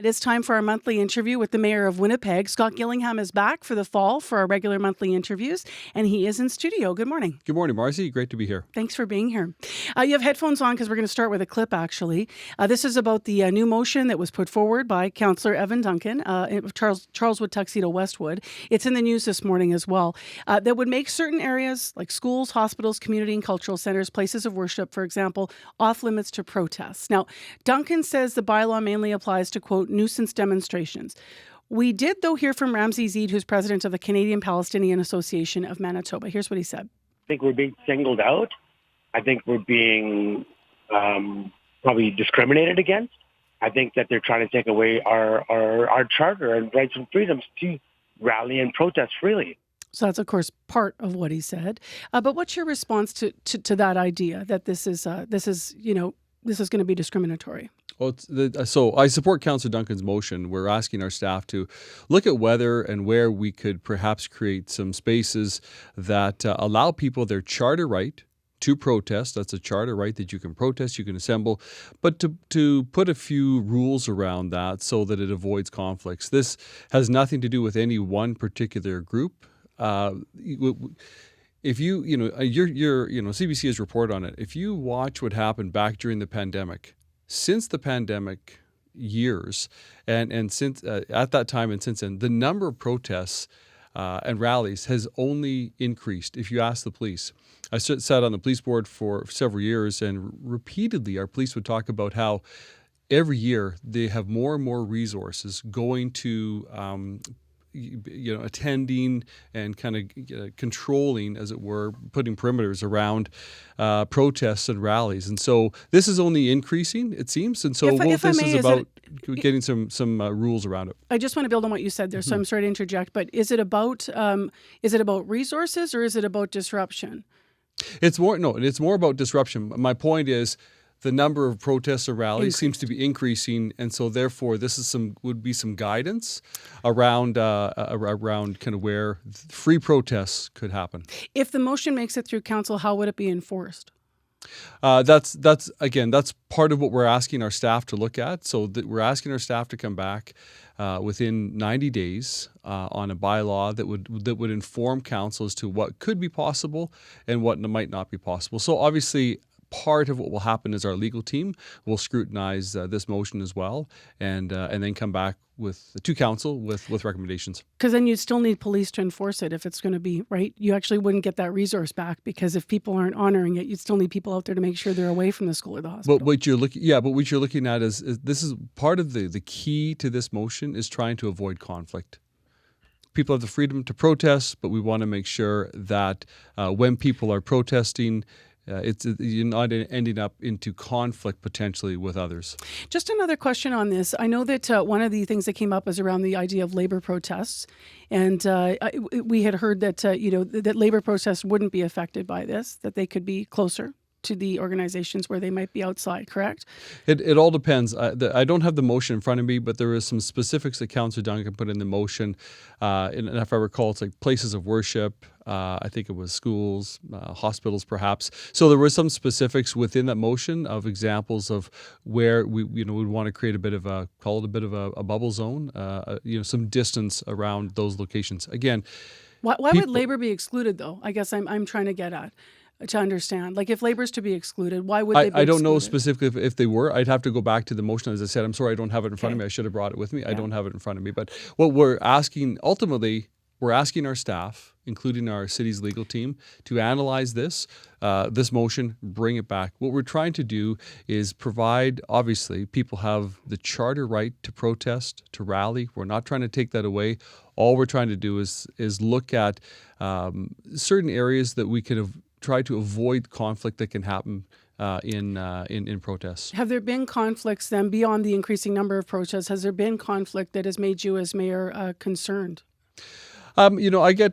It is time for our monthly interview with the Mayor of Winnipeg. Scott Gillingham is back for the fall for our regular monthly interviews, and he is in studio. Good morning. Good morning, Marcy. Great to be here. Thanks for being here. You have headphones on because we're going to start with a clip, actually. This is about the new motion that was put forward by Councillor Evan Duncan of Charleswood Tuxedo Westwood. It's in the news this morning as well. That would make certain areas like schools, hospitals, community and cultural centres, places of worship, for example, off limits to protests. Now, Duncan says the bylaw mainly applies to, quote, nuisance demonstrations. We did, though, hear from Ramsey Zeid, who's president of the Canadian Palestinian Association of Manitoba. Here's what he said. I think we're being singled out. I think we're being probably discriminated against. I think that they're trying to take away our charter and rights and freedoms to rally and protest freely. So that's, of course, part of what he said. But what's your response to that idea that this is going to be discriminatory? Well, so I support Councillor Duncan's motion. We're asking our staff to look at whether and where we could perhaps create some spaces that allow people their charter right to protest. That's a charter right that you can protest, you can assemble, but to put a few rules around that so that it avoids conflicts. This has nothing to do with any one particular group. If your CBC has reported on it. If you watch what happened back during the pandemic, since the pandemic years, and since at that time and since then, the number of protests and rallies has only increased. If you ask the police, I sat on the police board for several years, and repeatedly our police would talk about how every year they have more and more resources going to attending and kind of controlling, as it were, putting perimeters around protests and rallies. And so this is only increasing, it seems. And so this is about getting some rules around it. I just want to build on what you said there, so I'm sorry to interject, but is it about resources or is it about disruption? It's more about disruption. My point is, the number of protests or rallies seems to be increasing, and so therefore this would be some guidance around kind of where free protests could happen. If the motion makes it through council, how would it be enforced? That's part of what we're asking our staff to look at. So we're asking our staff to come back within 90 days on a bylaw that would inform council as to what could be possible and what might not be possible. So obviously, part of what will happen is our legal team will scrutinize this motion as well, and then come back to council with recommendations. Because then you still need police to enforce it if it's going to be, right? You actually wouldn't get that resource back, because if people aren't honoring it, you'd still need people out there to make sure they're away from the school or the hospital. But what you're looking at is this is part of the key to this motion is trying to avoid conflict. People have the freedom to protest, but we want to make sure that when people are protesting, you're not ending up into conflict potentially with others. Just another question on this. I know that one of the things that came up is around the idea of labor protests, and we had heard that that labor protests wouldn't be affected by this, that they could be closer to the organizations where they might be outside, correct? It all depends. I don't have the motion in front of me, but there is some specifics that Councillor Duncan put in the motion. And if I recall, it's like places of worship. I think it was schools, hospitals, perhaps. So there were some specifics within that motion of examples of where we would want to create a bit of a bubble zone, some distance around those locations. Again, why would labor be excluded, though? I guess I'm trying to get at. To understand, like if labor's to be excluded, why would they be excluded? I don't know specifically if they were. I'd have to go back to the motion. As I said, I'm sorry, I don't have it in front of me. I should have brought it with me. Yeah. I don't have it in front of me. But what we're asking, ultimately, we're asking our staff, including our city's legal team, to analyze this motion, bring it back. What we're trying to do is provide, obviously, people have the charter right to protest, to rally. We're not trying to take that away. All we're trying to do is look at certain areas that we could have try to avoid conflict that can happen in protests. Have there been conflicts then beyond the increasing number of protests? Has there been conflict that has made you as mayor concerned? I get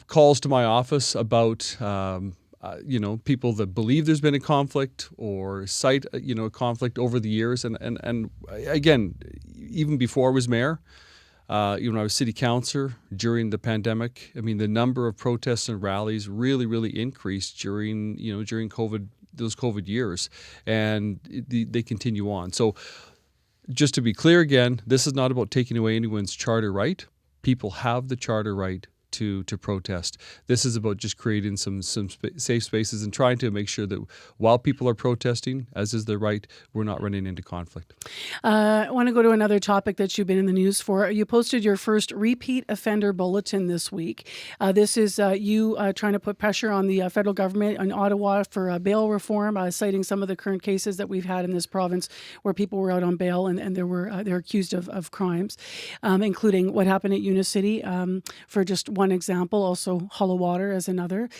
calls to my office about people that believe there's been a conflict or cite a conflict over the years, and again, even before I was mayor. When I was city councillor during the pandemic, I mean, the number of protests and rallies really increased during COVID, those COVID years, and they continue on. So just to be clear again, this is not about taking away anyone's charter right. People have the charter right to protest. This is about just creating some safe spaces and trying to make sure that while people are protesting, as is their right, we're not running into conflict. I want to go to another topic that you've been in the news for. You posted your first repeat offender bulletin this week. This is you trying to put pressure on the federal government in Ottawa for bail reform, citing some of the current cases that we've had in this province where people were out on bail and they're accused of crimes, including what happened at Unicity, for just one example, also Hollow Water as another.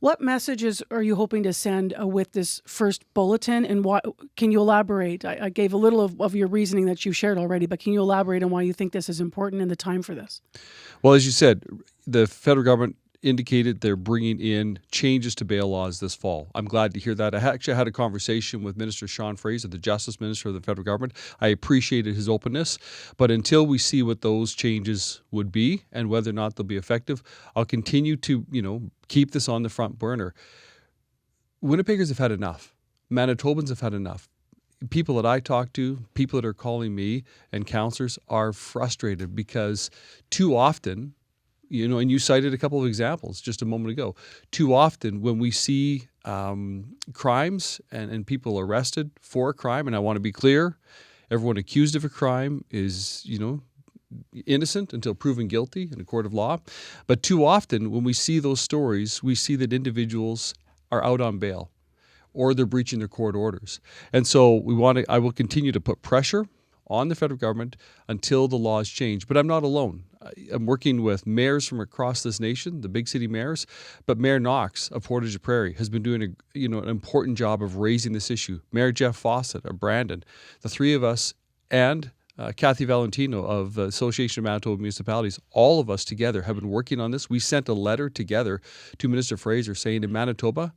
What messages are you hoping to send with this first bulletin, and what can you elaborate? I gave a little of your reasoning that you shared already, but can you elaborate on why you think this is important and the time for this? Well, as you said, the federal government indicated they're bringing in changes to bail laws this fall. I'm glad to hear that. I actually had a conversation with Minister Sean Fraser, the Justice Minister of the federal government. I appreciated his openness, but until we see what those changes would be and whether or not they'll be effective, I'll continue to, keep this on the front burner. Winnipeggers have had enough. Manitobans have had enough. People that I talk to, people that are calling me, and councillors are frustrated because too often, and you cited a couple of examples just a moment ago. Too often when we see crimes and people arrested for a crime, and I want to be clear, everyone accused of a crime is, innocent until proven guilty in a court of law. But too often when we see those stories, we see that individuals are out on bail or they're breaching their court orders. And so I will continue to put pressure on the federal government until the laws change. But I'm not alone. I'm working with mayors from across this nation, the big city mayors, but Mayor Knox of Portage Prairie has been doing an important job of raising this issue. Mayor Jeff Fawcett of Brandon, the three of us, and Kathy Valentino of the Association of Manitoba Municipalities, all of us together have been working on this. We sent a letter together to Minister Fraser saying in Manitoba,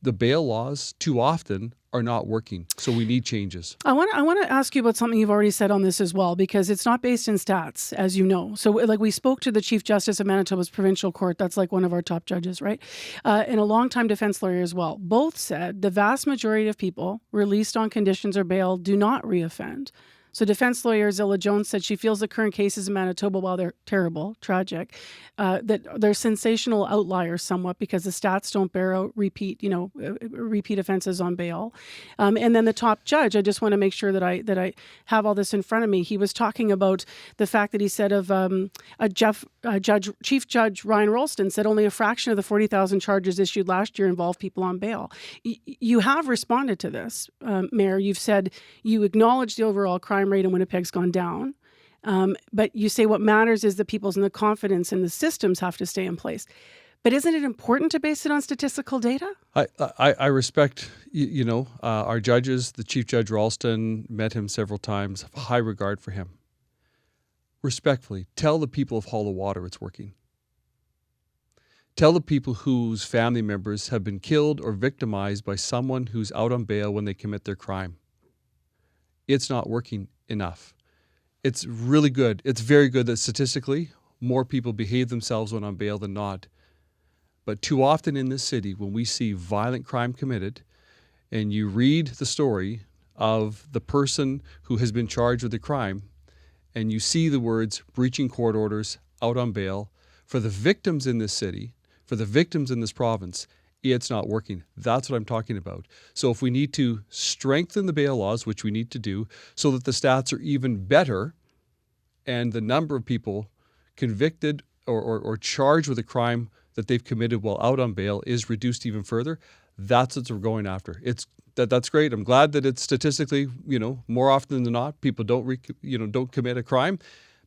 the bail laws too often are not working, so we need changes. I want to ask you about something you've already said on this as well, because it's not based in stats, as you know. So, we spoke to the Chief Justice of Manitoba's Provincial Court. That's one of our top judges, right? And a longtime defense lawyer as well. Both said the vast majority of people released on conditions or bail do not reoffend. So defense lawyer Zilla Jones said she feels the current cases in Manitoba, while they're terrible, tragic, that they're sensational outliers somewhat because the stats don't bear out repeat offenses on bail. And then the top judge, I just want to make sure that I have all this in front of me. He was talking about the fact that he said of Chief Judge Ryan Rolston said only a fraction of the 40,000 charges issued last year involved people on bail. You have responded to this, Mayor. You've said you acknowledge the overall crime rate in Winnipeg's gone down, but you say what matters is the people's and the confidence in the systems have to stay in place. But isn't it important to base it on statistical data? I respect, our judges. The Chief Judge Ralston, met him several times, have high regard for him. Respectfully, tell the people of Hollow Water it's working. Tell the people whose family members have been killed or victimized by someone who's out on bail when they commit their crime. It's not working enough. It's really good. It's very good that statistically more people behave themselves when on bail than not. But too often in this city, when we see violent crime committed and you read the story of the person who has been charged with the crime and you see the words breaching court orders, out on bail, for the victims in this city, for the victims in this province, it's not working. That's what I'm talking about. So if we need to strengthen the bail laws, which we need to do, so that the stats are even better and the number of people convicted or charged with a crime that they've committed while out on bail is reduced even further, that's what we're going after. That's great. I'm glad that it's statistically, more often than not, people don't commit a crime,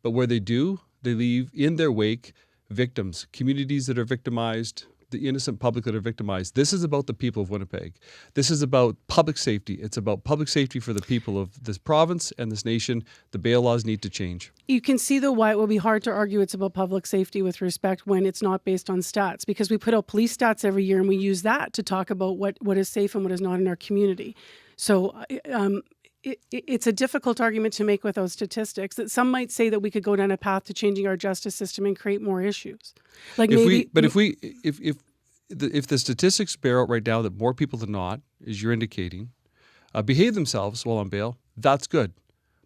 but where they do, they leave in their wake victims, communities that are victimized, the innocent public that are victimized. This is about the people of Winnipeg. This is about public safety. It's about public safety for the people of this province and this nation. The bail laws need to change. You can see, though, why it will be hard to argue it's about public safety with respect when it's not based on stats, because we put out police stats every year and we use that to talk about what is safe and what is not in our community. So it's a difficult argument to make without statistics. That some might say that we could go down a path to changing our justice system and create more issues. If the statistics bear out right now that more people than not, as you're indicating, behave themselves while on bail, that's good.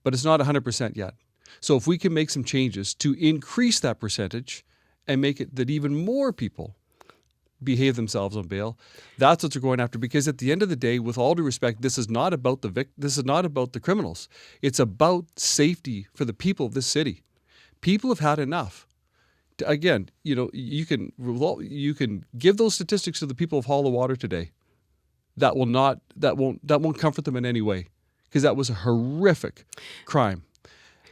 but it's not 100% yet. So if we can make some changes to increase that percentage and make it that even more people behave themselves on bail, that's what they're going after. Because at the end of the day, with all due respect, this is not about this is not about the criminals. It's about safety for the people of this city. People have had enough. Again, you can give those statistics to the people of Hollow Water today. That won't comfort them in any way, because that was a horrific crime.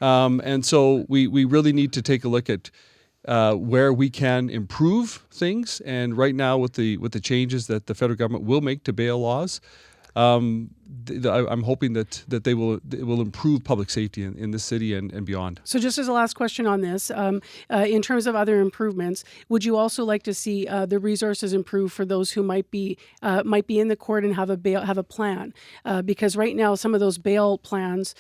And so we really need to take a look at where we can improve things. And right now, with the changes that the federal government will make to bail laws, I'm hoping that it will improve public safety in this city and beyond. So just as a last question on this, in terms of other improvements, would you also like to see the resources improve for those who might be in the court and have a plan? Because right now, some of those bail plans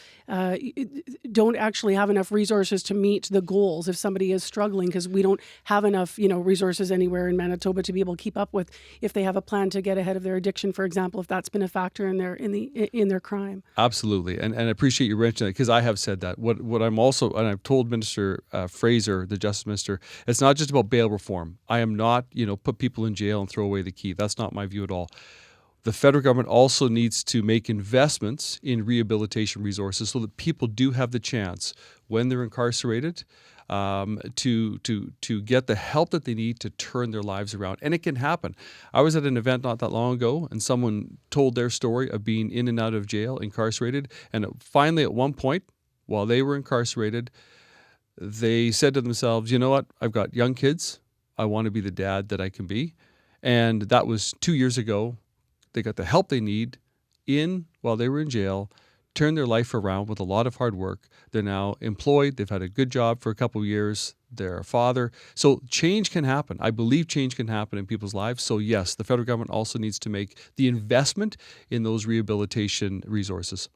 don't actually have enough resources to meet the goals if somebody is struggling, because we don't have enough resources anywhere in Manitoba to be able to keep up with if they have a plan to get ahead of their addiction, for example, if that's been a factor in their crime. Absolutely, and I appreciate you mentioning that, because I have said that. What I'm also, and I've told Minister Fraser, the Justice Minister, it's not just about bail reform. I am not put people in jail and throw away the key. That's not my view at all. The federal government also needs to make investments in rehabilitation resources so that people do have the chance, when they're incarcerated, to get the help that they need to turn their lives around. And it can happen. I was at an event not that long ago, and someone told their story of being in and out of jail, incarcerated, and finally at one point, while they were incarcerated, they said to themselves, you know what, I've got young kids, I want to be the dad that I can be. And that was 2 years ago. They got the help they need while they were in jail, turned their life around with a lot of hard work. They're now employed. They've had a good job for a couple of years. They're a father. So change can happen. I believe change can happen in people's lives. So yes, the federal government also needs to make the investment in those rehabilitation resources.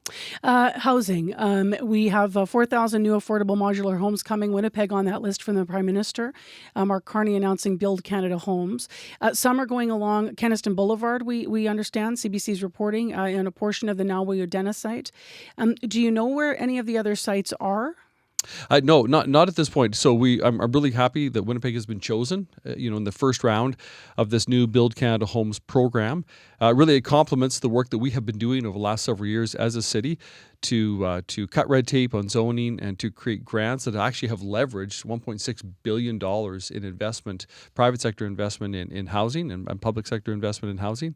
Housing. We have 4,000 new affordable modular homes coming. Winnipeg on that list from the Prime Minister. Mark Carney announcing Build Canada Homes. Some are going along Keniston Boulevard, we understand. CBC's reporting in a portion of the Nawayo-Dena site. Do you know where any of the other sites are? No, not at this point. So I'm really happy that Winnipeg has been chosen, in the first round of this new Build Canada Homes program. Really, it complements the work that we have been doing over the last several years as a city to cut red tape on zoning and to create grants that actually have leveraged $1.6 billion in investment, private sector investment in housing and public sector investment in housing.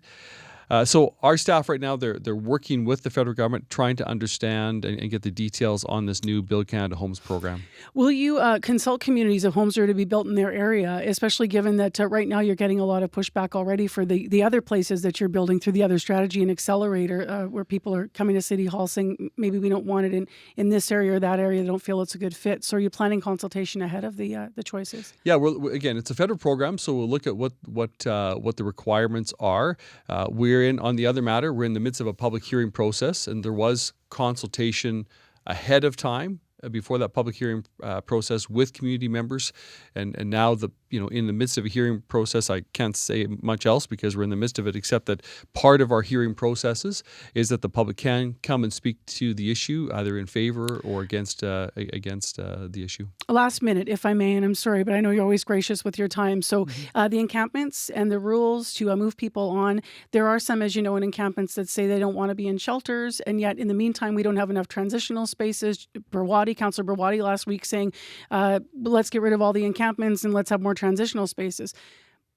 So our staff right now, they're working with the federal government, trying to understand and get the details on this new Build Canada Homes program. Will you consult communities if homes are to be built in their area, especially given that right now you're getting a lot of pushback already for the other places that you're building through the other strategy and accelerator, where people are coming to City Hall saying maybe we don't want it in this area or that area, they don't feel it's a good fit. So are you planning consultation ahead of the choices? Yeah, again, it's a federal program, so we'll look at what the requirements are. We're on the other matter, we're in the midst of a public hearing process, and there was consultation ahead of time before that public hearing process with community members, and now in the midst of a hearing process, I can't say much else because we're in the midst of it, except that part of our hearing processes is that the public can come and speak to the issue, either in favor or against the issue. Last minute, if I may, and I'm sorry, but I know you're always gracious with your time. So the encampments and the rules to move people on, there are some, as you know, in encampments that say they don't want to be in shelters, and yet in the meantime, we don't have enough transitional spaces. Councillor Brawadi last week saying, let's get rid of all the encampments and let's have more transitional spaces.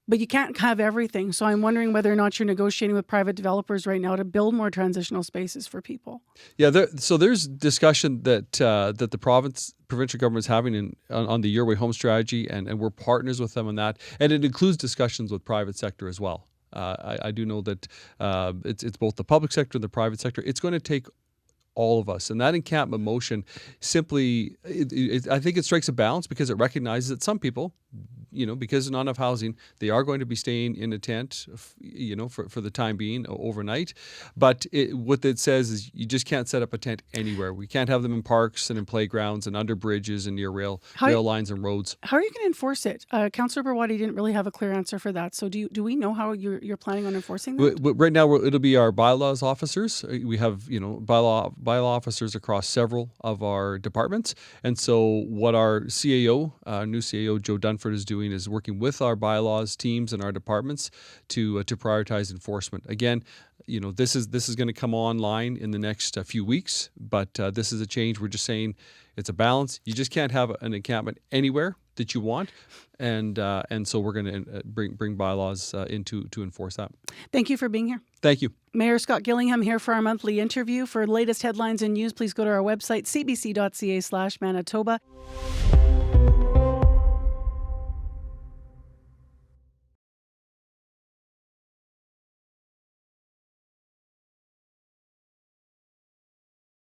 But you can't have everything. So I'm wondering whether or not you're negotiating with private developers right now to build more transitional spaces for people. Yeah, there's discussion that the provincial government is having on the Your Way Home strategy, and we're partners with them on that. And it includes discussions with private sector as well. I do know that it's both the public sector and the private sector. It's going to take all of us. And that encampment motion simply, I think it strikes a balance because it recognizes that some people because there's not enough housing, they are going to be staying in a tent, for the time being overnight. But what it says is you just can't set up a tent anywhere. We can't have them in parks and in playgrounds and under bridges and near rail lines and roads. How are you going to enforce it? Councillor Barwadi didn't really have a clear answer for that. So do we know how you're planning on enforcing that? Right now, it'll be our bylaws officers. We have, bylaw officers across several of our departments. And so what our CAO, new CAO, Joe Dunford, is doing is working with our bylaws teams and our departments to prioritize enforcement. Again, this is going to come online in the next few weeks, but this is a change. We're just saying it's a balance. You just can't have an encampment anywhere that you want, and so we're going to bring bylaws in to enforce that. Thank you for being here. Thank you. Mayor Scott Gillingham here for our monthly interview. For latest headlines and news, please go to our website, cbc.ca/Manitoba.